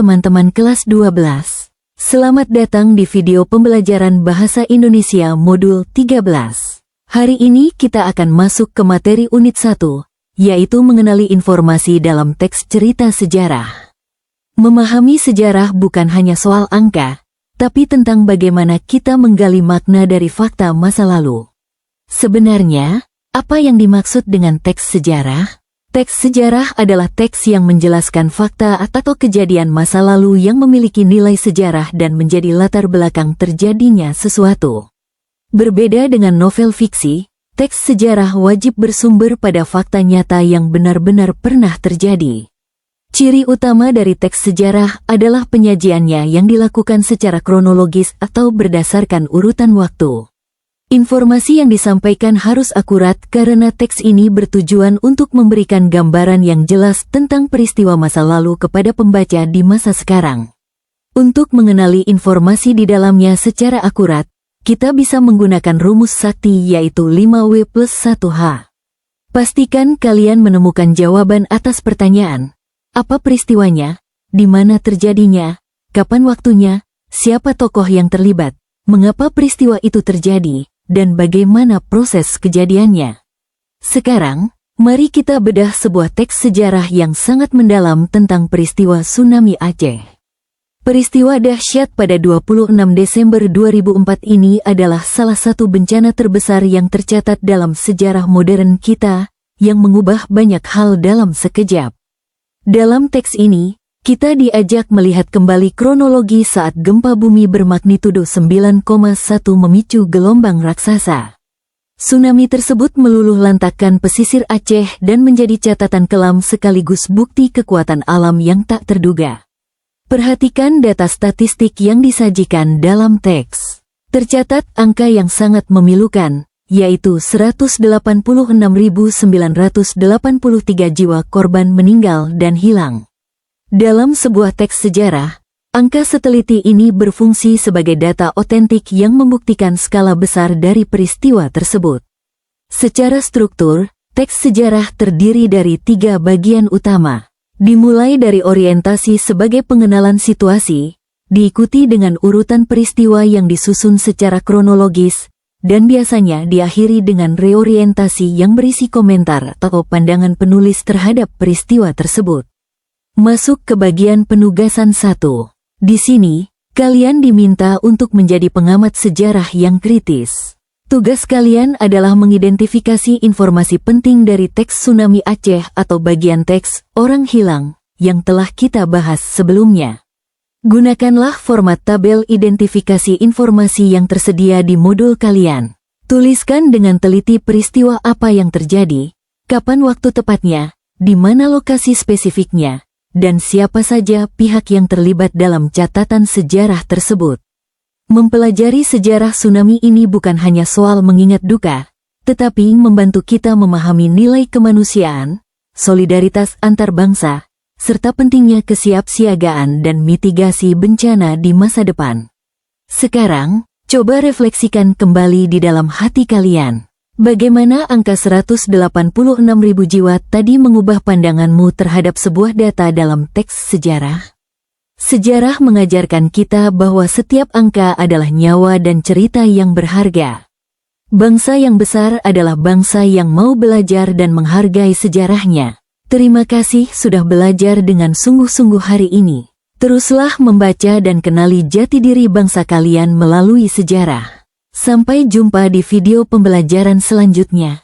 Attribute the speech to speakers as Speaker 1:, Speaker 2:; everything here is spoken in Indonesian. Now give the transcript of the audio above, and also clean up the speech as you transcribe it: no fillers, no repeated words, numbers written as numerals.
Speaker 1: teman-teman kelas 12. Selamat datang di video pembelajaran Bahasa Indonesia Modul 13. Hari ini kita akan masuk ke materi unit 1, yaitu mengenali informasi dalam teks cerita sejarah. Memahami sejarah bukan hanya soal angka, tapi tentang bagaimana kita menggali makna dari fakta masa lalu. Sebenarnya, apa yang dimaksud dengan teks sejarah? Teks sejarah adalah teks yang menjelaskan fakta atau kejadian masa lalu yang memiliki nilai sejarah dan menjadi latar belakang terjadinya sesuatu. Berbeda dengan novel fiksi, teks sejarah wajib bersumber pada fakta nyata yang benar-benar pernah terjadi. Ciri utama dari teks sejarah adalah penyajiannya yang dilakukan secara kronologis atau berdasarkan urutan waktu. Informasi yang disampaikan harus akurat karena teks ini bertujuan untuk memberikan gambaran yang jelas tentang peristiwa masa lalu kepada pembaca di masa sekarang. Untuk mengenali informasi di dalamnya secara akurat, kita bisa menggunakan rumus sakti yaitu 5W+1H. Pastikan kalian menemukan jawaban atas pertanyaan, apa peristiwanya, di mana terjadinya, kapan waktunya, siapa tokoh yang terlibat, mengapa peristiwa itu terjadi, dan bagaimana proses kejadiannya. Sekarang, mari kita bedah sebuah teks sejarah yang sangat mendalam tentang peristiwa tsunami Aceh. Peristiwa dahsyat pada 26 Desember 2004 ini adalah salah satu bencana terbesar yang tercatat dalam sejarah modern kita, yang mengubah banyak hal dalam sekejap. Dalam teks ini, kita diajak melihat kembali kronologi saat gempa bumi bermagnitudo 9,1 memicu gelombang raksasa. Tsunami tersebut meluluh lantakkan pesisir Aceh dan menjadi catatan kelam sekaligus bukti kekuatan alam yang tak terduga. Perhatikan data statistik yang disajikan dalam teks. Tercatat angka yang sangat memilukan, yaitu 186.983 jiwa korban meninggal dan hilang. Dalam sebuah teks sejarah, angka seteliti ini berfungsi sebagai data otentik yang membuktikan skala besar dari peristiwa tersebut. Secara struktur, teks sejarah terdiri dari 3 bagian utama. Dimulai dari orientasi sebagai pengenalan situasi, diikuti dengan urutan peristiwa yang disusun secara kronologis, dan biasanya diakhiri dengan reorientasi yang berisi komentar atau pandangan penulis terhadap peristiwa tersebut. Masuk ke bagian penugasan 1. Di sini, kalian diminta untuk menjadi pengamat sejarah yang kritis. Tugas kalian adalah mengidentifikasi informasi penting dari teks tsunami Aceh atau bagian teks orang hilang yang telah kita bahas sebelumnya. Gunakanlah format tabel identifikasi informasi yang tersedia di modul kalian. Tuliskan dengan teliti peristiwa apa yang terjadi, kapan waktu tepatnya, di mana lokasi spesifiknya, dan siapa saja pihak yang terlibat dalam catatan sejarah tersebut. Mempelajari sejarah tsunami ini bukan hanya soal mengingat duka, tetapi membantu kita memahami nilai kemanusiaan, solidaritas antar bangsa, serta pentingnya kesiapsiagaan dan mitigasi bencana di masa depan. Sekarang, coba refleksikan kembali di dalam hati kalian. Bagaimana angka 186.000 jiwa tadi mengubah pandanganmu terhadap sebuah data dalam teks sejarah? Sejarah mengajarkan kita bahwa setiap angka adalah nyawa dan cerita yang berharga. Bangsa yang besar adalah bangsa yang mau belajar dan menghargai sejarahnya. Terima kasih sudah belajar dengan sungguh-sungguh hari ini. Teruslah membaca dan kenali jati diri bangsa kalian melalui sejarah. Sampai jumpa di video pembelajaran selanjutnya.